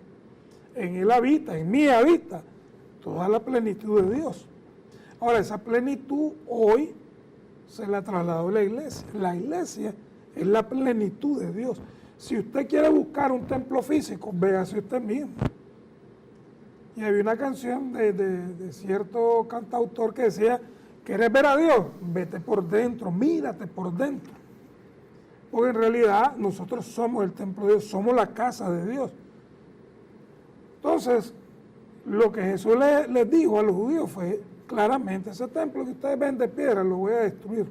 En él habita, en mí habita toda la plenitud de Dios. Ahora, esa plenitud hoy se la trasladó a la iglesia. La iglesia es la plenitud de Dios. Si usted quiere buscar un templo físico, véase usted mismo. Y había una canción de cierto cantautor que decía, ¿quieres ver a Dios? Vete por dentro, mírate por dentro. Porque en realidad nosotros somos el templo de Dios, somos la casa de Dios. Entonces, lo que Jesús les dijo a los judíos fue, claramente, ese templo que ustedes ven de piedra lo voy a destruir.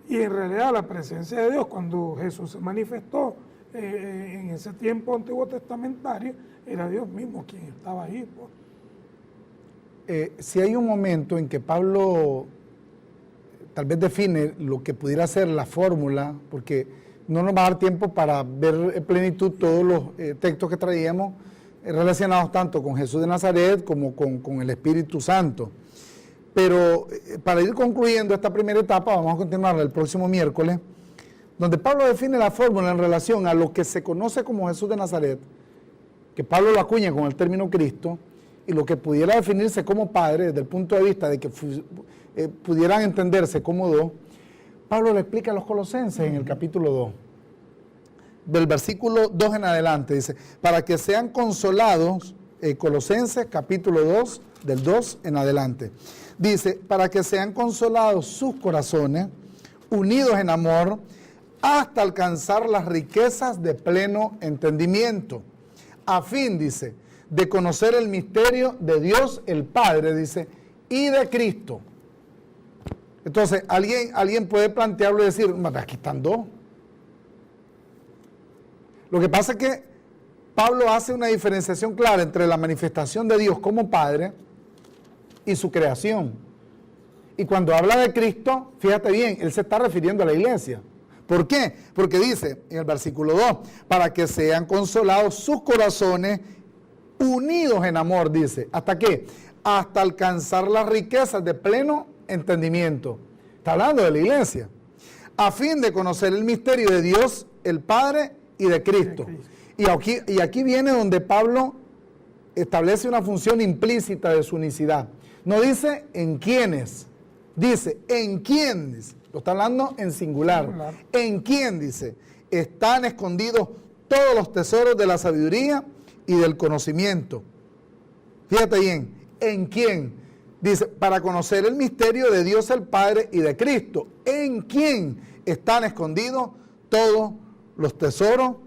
Y en realidad la presencia de Dios, cuando Jesús se manifestó en ese tiempo antiguo testamentario, era Dios mismo quien estaba ahí. Pues. Si hay un momento en que Pablo tal vez define lo que pudiera ser la fórmula, porque no nos va a dar tiempo para ver en plenitud todos los textos que traíamos relacionados tanto con Jesús de Nazaret como con el Espíritu Santo. Pero para ir concluyendo esta primera etapa, vamos a continuar el próximo miércoles, donde Pablo define la fórmula en relación a lo que se conoce como Jesús de Nazaret, que Pablo lo acuña con el término Cristo, y lo que pudiera definirse como Padre desde el punto de vista de que pudieran entenderse como dos. Pablo le explica a los colosenses en el capítulo 2, del versículo 2 en adelante, dice, para que sean consolados, Colosenses capítulo 2, del 2 en adelante, dice, para que sean consolados sus corazones, unidos en amor, hasta alcanzar las riquezas de pleno entendimiento, a fin, dice, de conocer el misterio de Dios el Padre, dice, y de Cristo. Entonces, alguien puede plantearlo y decir, aquí están dos. Lo que pasa es que Pablo hace una diferenciación clara entre la manifestación de Dios como Padre y su creación. Y cuando habla de Cristo, fíjate bien, él se está refiriendo a la iglesia. ¿Por qué? Porque dice en el versículo 2, para que sean consolados sus corazones unidos en amor, dice. ¿Hasta qué? Hasta alcanzar las riquezas de pleno entendimiento. Está hablando de la iglesia. A fin de conocer el misterio de Dios, el Padre y de Cristo. Y aquí viene donde Pablo establece una función implícita de su unicidad. No dice en quiénes, dice en quiénes. Lo está hablando en singular. En quién, dice, están escondidos todos los tesoros de la sabiduría y del conocimiento. Fíjate bien, en quién. Dice, para conocer el misterio de Dios el Padre y de Cristo, en quién están escondidos todos los tesoros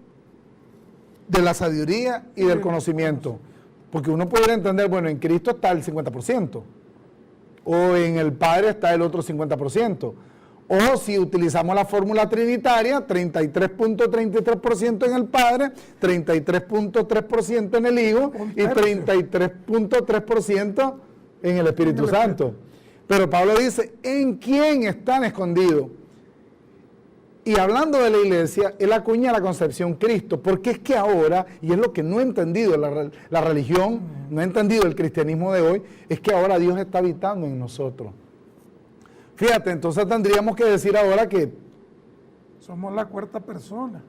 de la sabiduría y del conocimiento. Porque uno puede entender, bueno, en Cristo está el 50%, o en el Padre está el otro 50%, o si utilizamos la fórmula trinitaria, 33.33% en el Padre, 33.3% en el Hijo y 33.3% en el Espíritu Santo. Pero Pablo dice, ¿en quién están escondidos? Y hablando de la iglesia, él acuña la concepción Cristo, porque es que ahora, y es lo que no he entendido la religión, no he entendido el cristianismo de hoy, es que ahora Dios está habitando en nosotros. Fíjate, entonces tendríamos que decir ahora que somos la cuarta persona.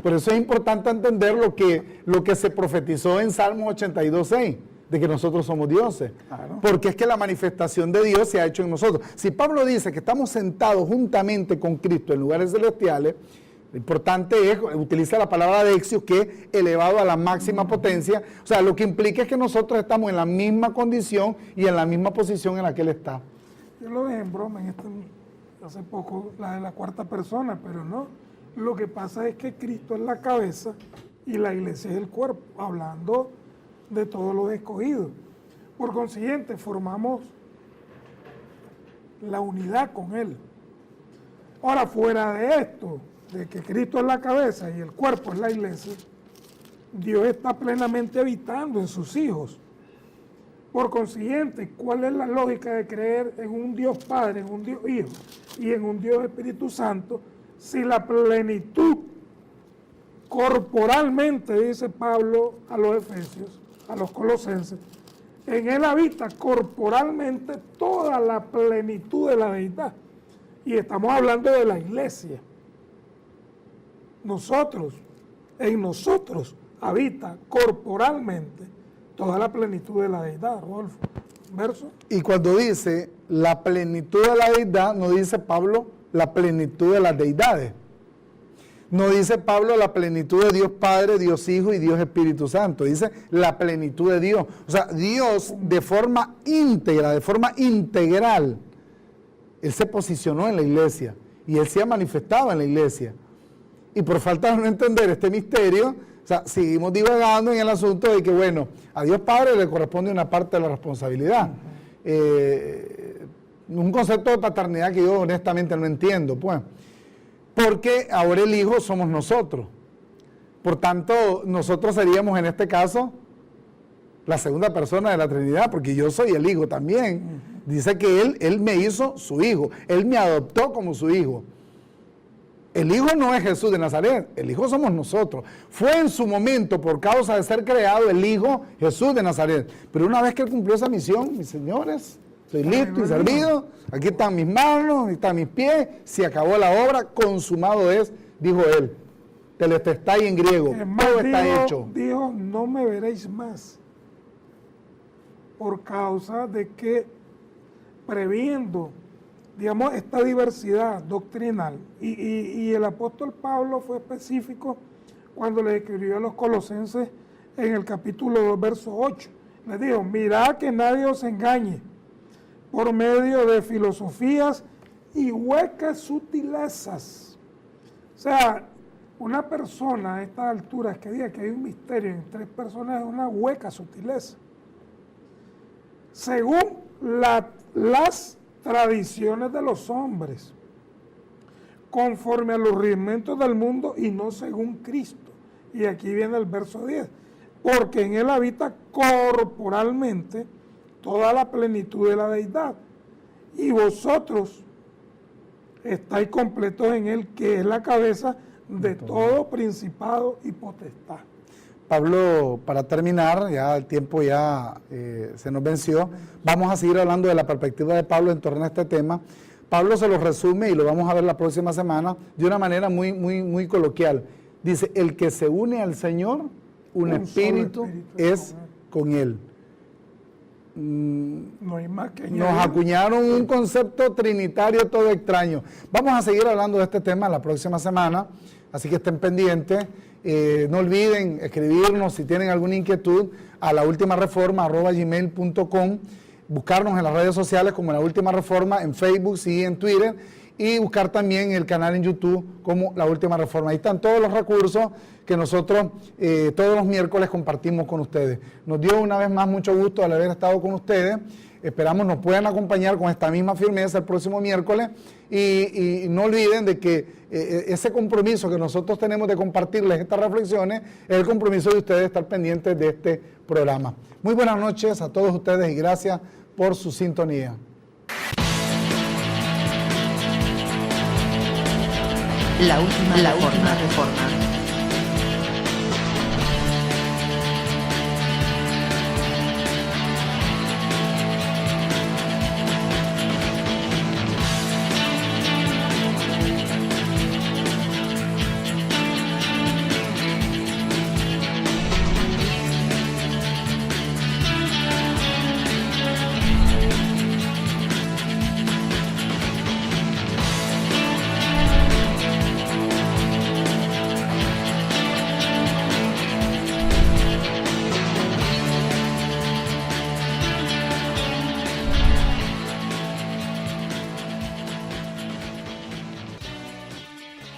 Por eso es importante entender lo que se profetizó en Salmos 82:6, de que nosotros somos dioses. Claro. Porque es que la manifestación de Dios se ha hecho en nosotros. Si Pablo dice que estamos sentados juntamente con Cristo en lugares celestiales, lo importante es, utiliza la palabra Dexios, que es elevado a la máxima potencia. O sea, lo que implica es que nosotros estamos en la misma condición y en la misma posición en la que Él está. Yo lo dejé en broma hace poco, la de la cuarta persona, pero no. Lo que pasa es que Cristo es la cabeza y la iglesia es el cuerpo, hablando de todos los escogidos. Por consiguiente, formamos la unidad con Él. Ahora, fuera de esto, de que Cristo es la cabeza y el cuerpo es la iglesia, Dios está plenamente habitando en sus hijos. Por consiguiente, ¿cuál es la lógica de creer en un Dios Padre, en un Dios Hijo y en un Dios Espíritu Santo, si la plenitud corporalmente, dice Pablo a los Efesios, a los Colosenses, en Él habita corporalmente toda la plenitud de la deidad? Y estamos hablando de la iglesia. En nosotros habita corporalmente toda la plenitud de la deidad, Rodolfo. Verso. Y cuando dice la plenitud de la deidad, no dice Pablo la plenitud de las deidades. No dice Pablo la plenitud de Dios Padre, Dios Hijo y Dios Espíritu Santo. Dice la plenitud de Dios. O sea, Dios de forma íntegra, de forma integral, Él se posicionó en la iglesia y Él se ha manifestado en la iglesia. Y por falta de no entender este misterio, o sea, seguimos divagando en el asunto de que, bueno, a Dios Padre le corresponde una parte de la responsabilidad. Un concepto de paternidad que yo honestamente no entiendo, pues. Porque ahora el Hijo somos nosotros. Por tanto, nosotros seríamos en este caso la segunda persona de la Trinidad, porque yo soy el Hijo también. Dice que Él me hizo su Hijo, Él me adoptó como su Hijo. El Hijo no es Jesús de Nazaret, el Hijo somos nosotros. Fue en su momento, por causa de ser creado, el Hijo Jesús de Nazaret. Pero una vez que Él cumplió esa misión, mis señores, estoy listo y servido, aquí están mis manos, aquí están mis pies, se acabó la obra, consumado es, dijo Él. Teletestai en griego, todo está hecho. Dijo, no me veréis más, por causa de que, previendo, digamos, esta diversidad doctrinal, y el apóstol Pablo fue específico cuando le escribió a los Colosenses en el capítulo 2, verso 8. Les dijo, mirad que nadie os engañe por medio de filosofías y huecas sutilezas. O sea, una persona a estas alturas que diga que hay un misterio en tres personas es una hueca sutileza. Según las tradiciones de los hombres, conforme a los rudimentos del mundo y no según Cristo. Y aquí viene el verso 10. Porque en Él habita corporalmente toda la plenitud de la deidad. Y vosotros estáis completos en Él, que es la cabeza de todo principado y potestad. Pablo, para terminar, ya el tiempo ya se nos venció, vamos a seguir hablando de la perspectiva de Pablo en torno a este tema. Pablo se lo resume y lo vamos a ver la próxima semana de una manera muy coloquial. Dice, el que se une al Señor, un espíritu es con Él. No hay más que Nos acuñaron un concepto trinitario todo extraño. Vamos a seguir hablando de este tema la próxima semana, así que estén pendientes. No olviden escribirnos si tienen alguna inquietud a laultimareforma@gmail.com, buscarnos en las redes sociales como La Última Reforma, en Facebook y en Twitter, y buscar también el canal en YouTube como La Última Reforma. Ahí están todos los recursos que nosotros todos los miércoles compartimos con ustedes. Nos dio una vez más mucho gusto al haber estado con ustedes. Esperamos nos puedan acompañar con esta misma firmeza el próximo miércoles y no olviden de que ese compromiso que nosotros tenemos de compartirles estas reflexiones es el compromiso de ustedes de estar pendientes de este programa. Muy buenas noches a todos ustedes y gracias por su sintonía. La última reforma.